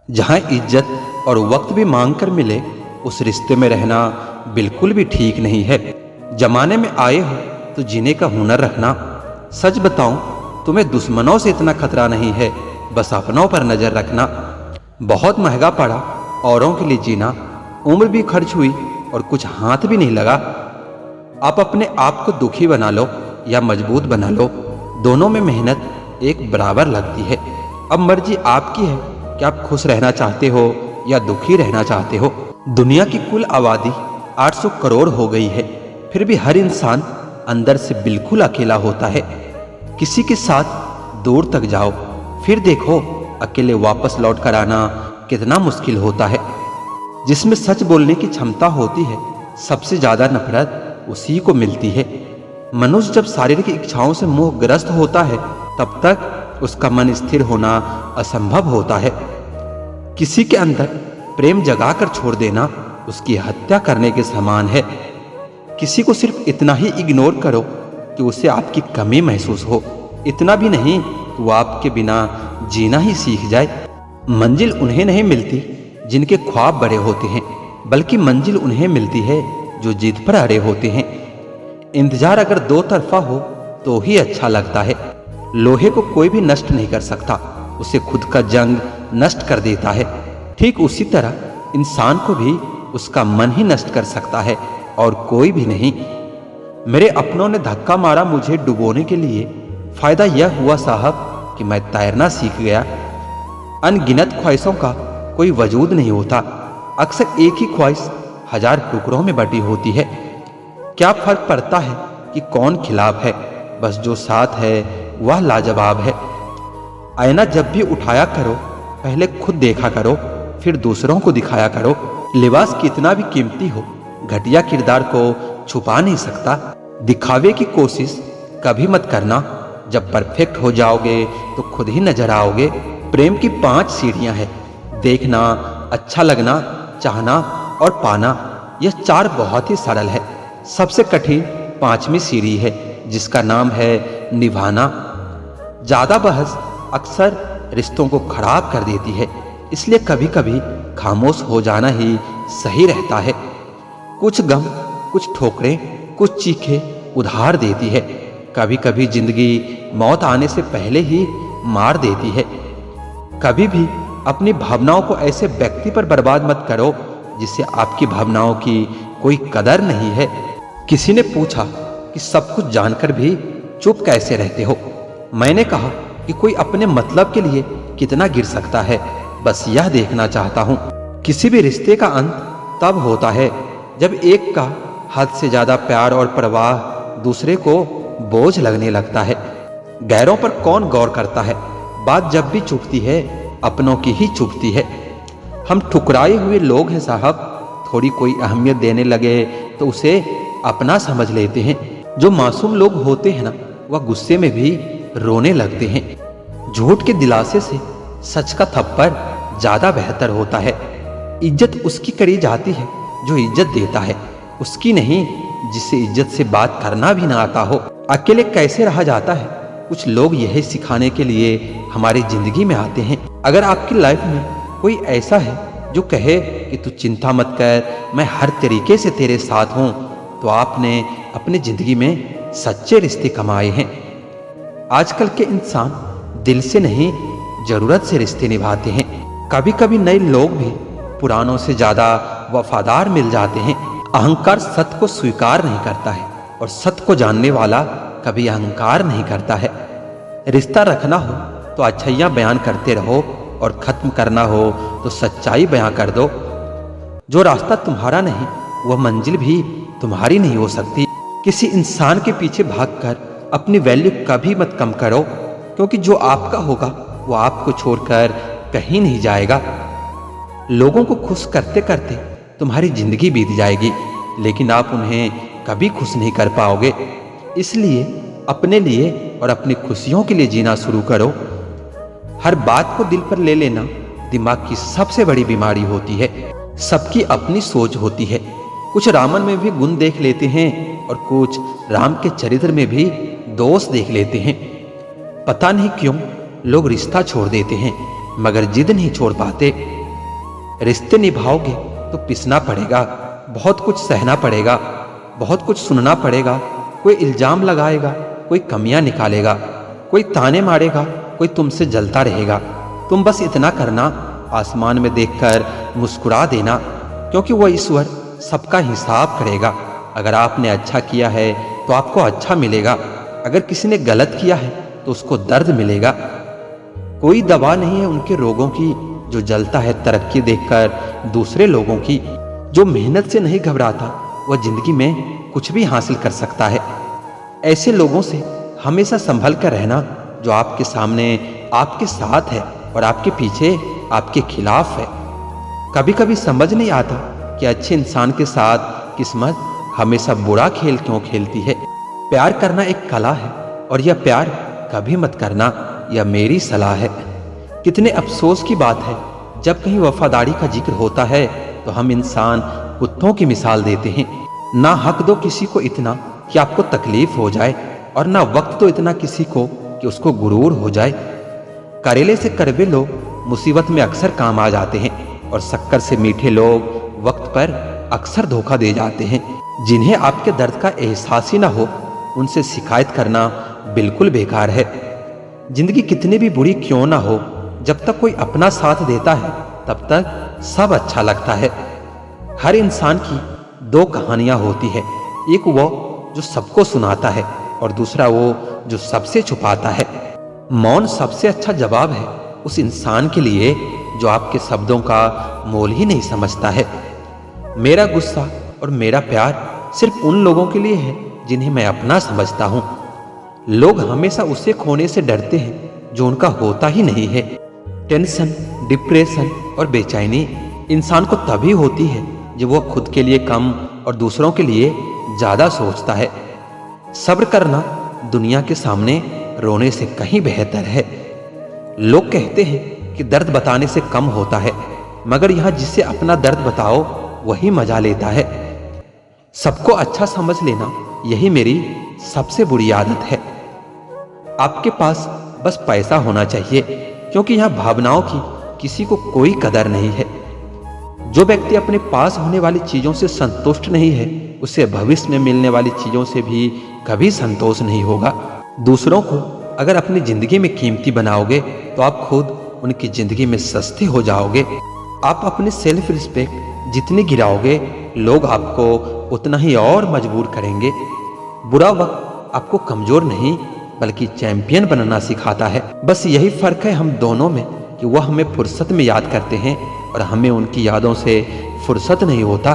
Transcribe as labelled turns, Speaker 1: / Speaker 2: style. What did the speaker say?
Speaker 1: जहाँ इज्जत और वक्त भी मांग कर मिले, उस रिश्ते में रहना बिल्कुल भी ठीक नहीं है। जमाने में आए हो तो जीने का हुनर रखना। सच बताऊं, तुम्हें दुश्मनों से इतना खतरा नहीं है, बस अपनों पर नजर रखना। बहुत महंगा पड़ा औरों के लिए जीना, उम्र भी खर्च हुई और कुछ हाथ भी नहीं लगा। आप अपने आप को दुखी बना लो या मजबूत बना लो, दोनों में मेहनत एक बराबर लगती है। अब मर्जी आपकी है कि आप खुश रहना चाहते हो या दुखी रहना चाहते हो। दुनिया की कुल आबादी 800 करोड़ हो गई है, फिर भी हर इंसान अंदर से बिल्कुल अकेला होता है। किसी के साथ दूर तक जाओ, फिर देखो अकेले वापस लौट कर आना कितना मुश्किल होता है। जिसमें सच बोलने की क्षमता होती है, सबसे ज्यादा नफरत उसी को मिलती है। मनुष्य जब शारीरिक इच्छाओं से मोहग्रस्त होता है, तब तक उसका मन स्थिर होना असंभव होता है। किसी के अंदर प्रेम जगाकर छोड़ देना उसकी हत्या करने के समान है। किसी को सिर्फ इतना ही इग्नोर करो कि उसे आपकी कमी महसूस हो, इतना भी नहीं कि वो आपके बिना जीना ही सीख जाए। मंजिल उन्हें नहीं मिलती जिनके ख्वाब बड़े होते हैं, बल्कि मंजिल उन्हें मिलती है जो जिद पर अड़े होते हैं। इंतजार अगर दो तरफा हो तो ही अच्छा लगता है। लोहे को कोई भी नष्ट नहीं कर सकता, उसे खुद का जंग नष्ट कर देता है। ठीक उसी तरह इंसान को भी उसका मन ही नष्ट कर सकता है और कोई भी नहीं। मेरे अपनों ने धक्का मारा मुझे डुबोने के लिए। फायदा यह हुआ साहब कि मैं तैरना सीख गया। अनगिनत ख्वाहिशों का कोई वजूद नहीं होता, अक्सर एक ही ख्वाहिश 1000 टुकड़ों में बटी होती है। क्या फर्क पड़ता है कि कौन खिलाफ है, बस जो साथ है वह लाजवाब है। आईना जब भी उठाया करो, पहले खुद देखा करो, फिर दूसरों को दिखाया करो। लिबास कितना भी कीमती हो, घटिया किरदार को छुपा नहीं सकता। दिखावे की कोशिश कभी मत करना, जब परफेक्ट हो जाओगे तो खुद ही नजर आओगे। प्रेम की 5 सीढ़ियां हैं: देखना, अच्छा लगना, चाहना और पाना। यह 4 बहुत ही सरल है। सबसे कठिन 5वीं सीढ़ी है, जिसका नाम है निभाना। ज्यादा बहस अक्सर रिश्तों को खराब कर देती है, इसलिए कभी कभी खामोश हो जाना ही सही रहता है। कुछ गम, कुछ ठोकरें, कुछ चीखें उधार देती है। कभी कभी जिंदगी मौत आने से पहले ही मार देती है। कभी भी अपनी भावनाओं को ऐसे व्यक्ति पर बर्बाद मत करो जिससे आपकी भावनाओं की कोई कदर नहीं है। किसी ने पूछा कि सब कुछ जानकर भी चुप कैसे रहते हो। मैंने कहा कि कोई अपने मतलब के लिए कितना गिर सकता है, बस यह देखना चाहता हूं। किसी भी रिश्ते का अंत तब होता है जब एक का हद से ज्यादा प्यार और परवाह दूसरे को बोझ लगने लगता है। गैरों पर कौन गौर करता है, बात जब भी चुभती है अपनों की ही चुभती है। हम ठुकराए हुए लोग हैं साहब, थोड़ी कोई अहमियत देने लगे तो उसे अपना समझ लेते हैं। जो मासूम लोग होते हैं ना, वह गुस्से में भी रोने लगते हैं। झूठ के दिलासे से सच का थप्पड़ ज्यादा बेहतर होता है। इज्जत उसकी करी जाती है जो इज्जत देता है, उसकी नहीं जिसे इज्जत से बात करना भी ना आता हो। अकेले कैसे रहा जाता है, कुछ लोग यही सिखाने के लिए हमारी जिंदगी में आते हैं। अगर आपकी लाइफ में कोई ऐसा है जो कहे कि तू चिंता मत कर, मैं हर तरीके से तेरे साथ हूं, तो आपने अपनी जिंदगी में सच्चे रिश्ते कमाए हैं। आजकल के इंसान दिल से नहीं, जरूरत से रिश्ते निभाते हैं। कभी कभी नए लोग भी पुरानों से ज्यादा वफादार मिल जाते हैं। अहंकार सत्य को स्वीकार नहीं करता है और सत्य को जानने वाला कभी अहंकार नहीं करता है। रिश्ता रखना हो तो अच्छाइयां बयान करते रहो और खत्म करना हो तो सच्चाई बयां कर दो। जो रास्ता तुम्हारा नहीं, वह मंजिल भी तुम्हारी नहीं हो सकती। किसी इंसान के पीछे भागकर अपनी वैल्यू कभी मत कम करो, क्योंकि जो आपका होगा वो आपको छोड़कर कहीं नहीं जाएगा। लोगों को खुश करते करते तुम्हारी जिंदगी बीत जाएगी, लेकिन आप उन्हें कभी खुश नहीं कर पाओगे। इसलिए अपने लिए और अपनी खुशियों के लिए जीना शुरू करो। हर बात को दिल पर ले लेना दिमाग की सबसे बड़ी बीमारी होती है। सबकी अपनी सोच होती है। कुछ रामन में भी गुण देख लेते हैं और कुछ राम के चरित्र में भी दोष देख लेते हैं। पता नहीं क्यों लोग रिश्ता छोड़ देते हैं, मगर जिद नहीं छोड़ पाते। रिश्ते निभाओगे तो पिसना पड़ेगा, बहुत कुछ सहना पड़ेगा, बहुत कुछ सुनना पड़ेगा। कोई इल्जाम लगाएगा, कोई कमियां निकालेगा, कोई ताने मारेगा, कोई तुमसे जलता रहेगा। तुम बस इतना करना, आसमान में देखकर मुस्कुरा देना, क्योंकि वह ईश्वर सबका हिसाब करेगा। अगर आपने अच्छा किया है तो आपको अच्छा मिलेगा, अगर किसी ने गलत किया है तो उसको दर्द मिलेगा। कोई दवा नहीं है उनके रोगों की जो जलता है तरक्की देखकर दूसरे लोगों की। जो मेहनत से नहीं घबराता वह जिंदगी में कुछ भी हासिल कर सकता है। ऐसे लोगों से हमेशा संभल कर रहना जो आपके सामने आपके साथ है और आपके पीछे आपके खिलाफ है। कभी कभी समझ नहीं आता कि अच्छे इंसान के साथ किस्मत हमेशा बुरा खेल क्यों खेलती है। प्यार करना एक कला है और यह प्यार कभी मत करना, यह मेरी सलाह है। कितने अफसोस की बात है जब कहीं वफादारी का जिक्र होता है तो हम इंसान कुत्तों की मिसाल देते हैं। ना हक दो किसी को इतना कि आपको तकलीफ हो जाए, और ना वक्त दो इतना किसी को कि उसको गुरूर हो जाए। करेले से कड़वे लोग मुसीबत में अक्सर काम आ जाते हैं, और शक्कर से मीठे लोग वक्त पर अक्सर धोखा दे जाते हैं। जिन्हें आपके दर्द का एहसास ही ना हो उनसे शिकायत करना बिल्कुल बेकार है। जिंदगी कितनी भी बुरी क्यों ना हो, जब तक कोई अपना साथ देता है तब तक सब अच्छा लगता है। हर इंसान की दो कहानियां होती है, एक वो जो सबको सुनाता है और दूसरा वो जो सबसे छुपाता है। मौन सबसे अच्छा जवाब है उस इंसान के लिए जो आपके शब्दों का मोल ही नहीं समझता है। मेरा गुस्सा और मेरा प्यार सिर्फ उन लोगों के लिए है जिन्हें मैं अपना समझता हूँ। लोग हमेशा उसे खोने से डरते हैं जो उनका होता ही नहीं है। टेंशन, डिप्रेशन और बेचैनी इंसान को तभी होती है जब वो खुद के लिए कम और दूसरों के लिए ज्यादा सोचता है। सब्र करना दुनिया के सामने रोने से कहीं बेहतर है। लोग कहते हैं कि दर्द बताने से कम होता है, मगर यहाँ जिसे अपना दर्द बताओ वही मजा लेता है। सबको अच्छा समझ लेना यही मेरी सबसे बुरी आदत है। आपके पास बस पैसा होना चाहिए, क्योंकि यहाँ भावनाओं की किसी को कोई कदर नहीं है। जो व्यक्ति अपने पास होने वाली चीजों से संतुष्ट नहीं है उसे भविष्य में मिलने वाली चीजों से भी कभी संतोष नहीं होगा। दूसरों को अगर अपनी जिंदगी में कीमती बनाओगे तो आप खुद उनकी जिंदगी में सस्ते हो जाओगे। आप अपने सेल्फ रिस्पेक्ट जितनी गिराओगे लोग आपको उतना ही और मजबूर करेंगे। बुरा वक्त आपको कमजोर नहीं बल्कि चैंपियन बनना सिखाता है। बस यही फर्क है हम दोनों में कि वह हमें फुर्सत में याद करते हैं और हमें उनकी यादों से फुर्सत नहीं होता।